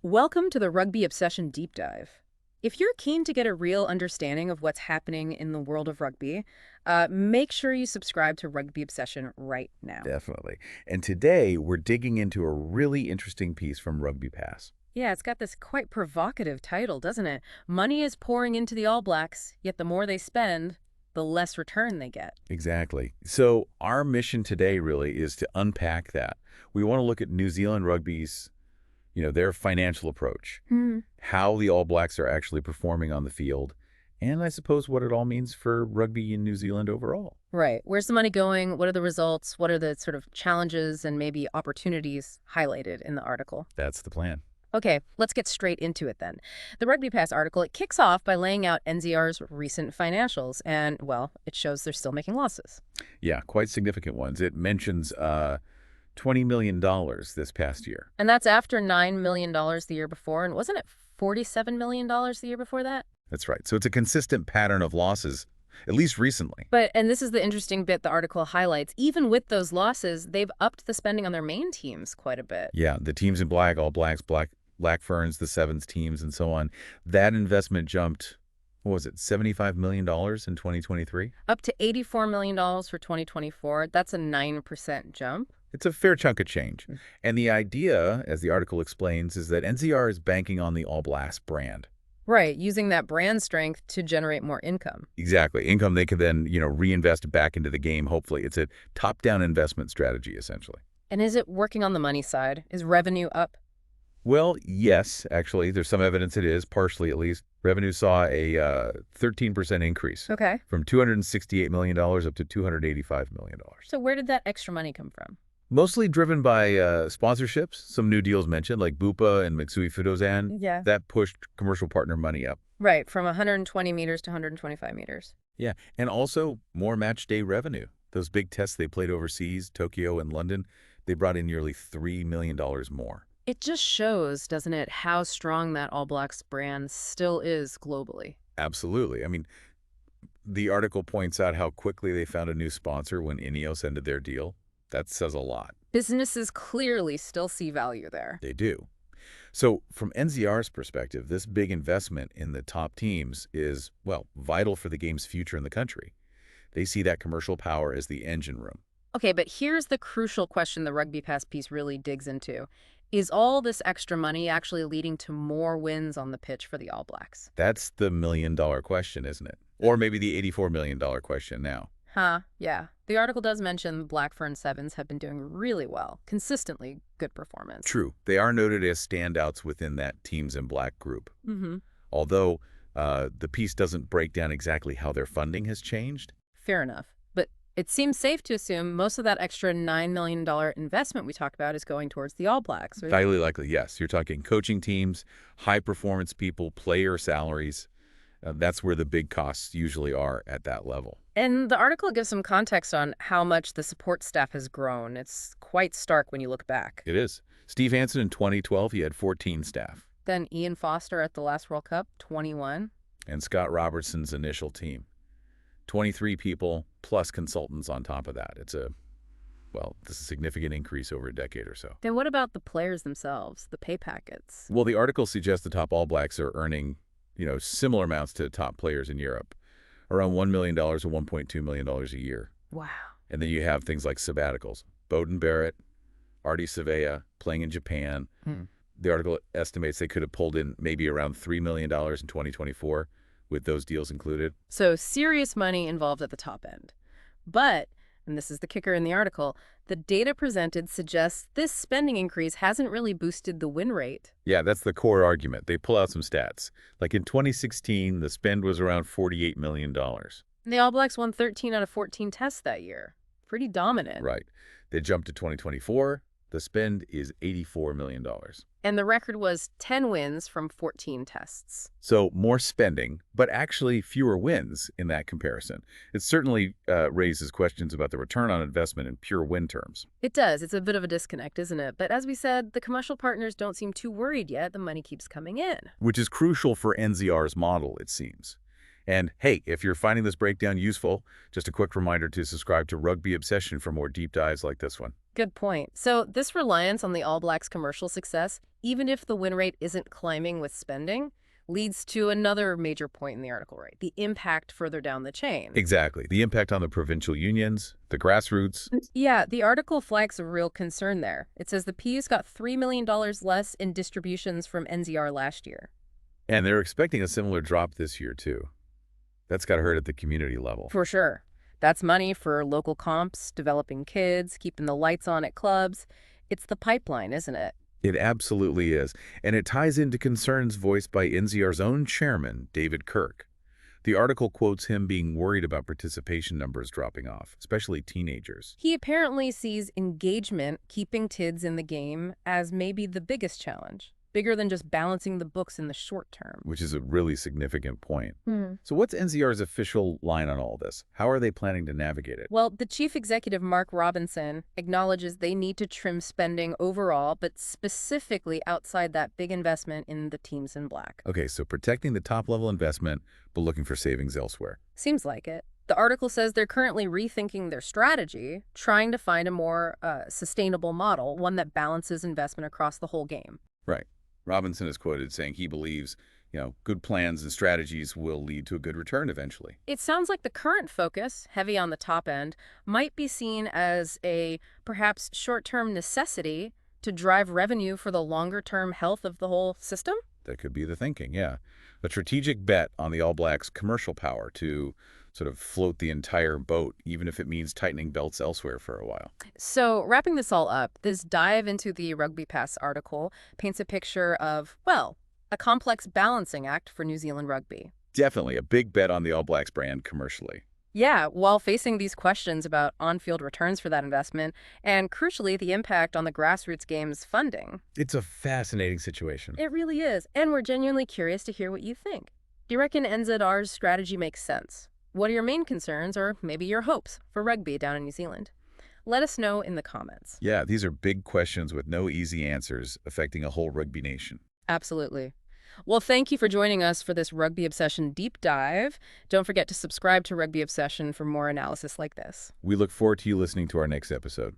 Welcome to the Rugby Obsession Deep Dive. If you're keen to get a real understanding of what's happening in the world of rugby, make sure you subscribe to Rugby Obsession right now. Definitely. And today we're digging into a really interesting piece from Rugby Pass. Yeah, it's got this quite provocative title, doesn't it? Money is pouring into the All Blacks, yet the more they spend, the less return they get. Exactly. So our mission today really is to unpack that. We want to look at New Zealand Rugby's, their financial approach, Hmm. how the All Blacks are actually performing on the field, and I suppose what it all means for rugby in New Zealand overall. Right. Where's the money going? What are the results? What are the sort of challenges and maybe opportunities highlighted in the article? That's the plan. Okay, let's get straight into it then. The Rugby Pass article, it kicks off by laying out NZR's recent financials, and, well, it shows they're still making losses. Yeah, quite significant ones. It mentions $20 million this past year. And that's after $9 million the year before, and wasn't it $47 million the year before that? That's right. So it's a consistent pattern of losses, at least recently. And this is the interesting bit the article highlights. Even with those losses, they've upped the spending on their main teams quite a bit. Yeah, the teams in black, All Blacks, Black Ferns, the Sevens teams, and so on. That investment jumped, what was it, $75 million in 2023? Up to $84 million for 2024. That's a 9% jump. It's a fair chunk of change. And the idea, as the article explains, is that NZR is banking on the All Blacks brand. Right, using that brand strength to generate more income. Exactly. Income they can then, reinvest back into the game, hopefully. It's a top-down investment strategy, essentially. And is it working on the money side? Is revenue up? Well, yes, actually. There's some evidence it is, partially at least. Revenue saw a 13% increase Okay. from $268 million up to $285 million. So where did that extra money come from? Mostly driven by sponsorships, some new deals mentioned, like Bupa and Mitsui Fudosan. Yeah. That pushed commercial partner money up. Right, from 120 meters to 125 meters. Yeah, and also more match day revenue. Those big tests they played overseas, Tokyo and London, they brought in nearly $3 million more. It just shows, doesn't it, how strong that All Blacks brand still is globally. Absolutely. I mean, the article points out how quickly they found a new sponsor when Ineos ended their deal. That says a lot. Businesses clearly still see value there. They do. So from NZR's perspective, this big investment in the top teams is, well, vital for the game's future in the country. They see that commercial power as the engine room. Okay, but here's the crucial question the Rugby Pass piece really digs into. Is all this extra money actually leading to more wins on the pitch for the All Blacks? That's the million-dollar question, isn't it? Or maybe the $84 million question now. Huh, yeah. The article does mention the Black Fern Sevens have been doing really well. Consistently good performance. True. They are noted as standouts within that Teams in Black group. Mm-hmm. Although the piece doesn't break down exactly how their funding has changed. Fair enough. But it seems safe to assume most of that extra $9 million investment we talked about is going towards the All Blacks. Right? Highly likely, yes. You're talking coaching teams, high-performance people, player salaries. That's where the big costs usually are at that level. And the article gives some context on how much the support staff has grown. It's quite stark when you look back. It is. Steve Hansen in 2012, he had 14 staff. Then Ian Foster at the last World Cup, 21. And Scott Robertson's initial team, 23 people plus consultants on top of that. This is a significant increase over a decade or so. Then what about the players themselves, the pay packets? Well, the article suggests the top All Blacks are earning, similar amounts to top players in Europe, around $1 million or $1.2 million a year. Wow. And then you have things like sabbaticals. Bowden Barrett, Artie Savea playing in Japan. The article estimates they could have pulled in maybe around $3 million in 2024 with those deals included. So serious money involved at the top end. But, and this is the kicker in the article, the data presented suggests this spending increase hasn't really boosted the win rate. Yeah, that's the core argument. They pull out some stats. Like in 2016, the spend was around $48 million. And the All Blacks won 13 out of 14 tests that year. Pretty dominant. Right. They jumped to 2024. The spend is $84 million. And the record was 10 wins from 14 tests. So more spending, but actually fewer wins in that comparison. It certainly raises questions about the return on investment in pure win terms. It does. It's a bit of a disconnect, isn't it? But as we said, the commercial partners don't seem too worried yet. The money keeps coming in. Which is crucial for NZR's model, it seems. And hey, if you're finding this breakdown useful, just a quick reminder to subscribe to Rugby Obsession for more deep dives like this one. Good point. So this reliance on the All Blacks' commercial success, even if the win rate isn't climbing with spending, leads to another major point in the article, right? The impact further down the chain. Exactly. The impact on the provincial unions, the grassroots. Yeah, the article flags a real concern there. It says the PU's got $3 million less in distributions from NZR last year. And they're expecting a similar drop this year, too. That's got to hurt at the community level. For sure. That's money for local comps, developing kids, keeping the lights on at clubs. It's the pipeline, isn't it? It absolutely is. And it ties into concerns voiced by NZR's own chairman, David Kirk. The article quotes him being worried about participation numbers dropping off, especially teenagers. He apparently sees engagement, keeping kids in the game, as maybe the biggest challenge. Bigger than just balancing the books in the short term. Which is a really significant point. So what's NZR's official line on all this? How are they planning to navigate it? Well, the chief executive, Mark Robinson, acknowledges they need to trim spending overall, but specifically outside that big investment in the teams in black. Okay, so protecting the top-level investment, but looking for savings elsewhere. Seems like it. The article says they're currently rethinking their strategy, trying to find a more sustainable model, one that balances investment across the whole game. Right. Robinson is quoted saying he believes, good plans and strategies will lead to a good return eventually. It sounds like the current focus, heavy on the top end, might be seen as a perhaps short-term necessity to drive revenue for the longer-term health of the whole system? That could be the thinking, yeah. A strategic bet on the All Blacks' commercial power to sort of float the entire boat, even if it means tightening belts elsewhere for a while. So wrapping this all up, this dive into the Rugby Pass article paints a picture of, well, a complex balancing act for New Zealand rugby. Definitely a big bet on the All Blacks brand commercially. Yeah, while facing these questions about on-field returns for that investment, and crucially, the impact on the grassroots game's funding. It's a fascinating situation. It really is, and we're genuinely curious to hear what you think. Do you reckon NZR's strategy makes sense? What are your main concerns, or maybe your hopes, for rugby down in New Zealand? Let us know in the comments. Yeah, these are big questions with no easy answers affecting a whole rugby nation. Absolutely. Well, thank you for joining us for this Rugby Obsession deep dive. Don't forget to subscribe to Rugby Obsession for more analysis like this. We look forward to you listening to our next episode.